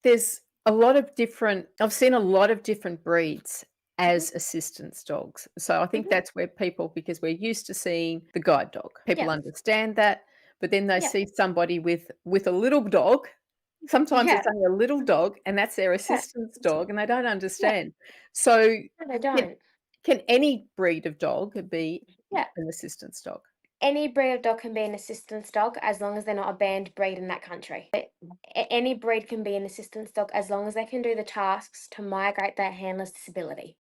There's a lot of different I've seen a lot of different breeds Mhm, as assistance dogs. So I think mhm. that's where people because we're used to seeing the guide dog. People Yep, understand that, but then they yep, see somebody with a little dog. Sometimes yeah, it's only a little dog, and that's their yeah, assistance dog, and they don't yeah. understand. So, No, they can don't. can any breed of dog be Yeah. an assistance dog? Any breed of dog can be an assistance dog as long as they're not a banned breed in that country. But any breed can be an assistance dog as long as they can do the tasks to migrate that handler's disability.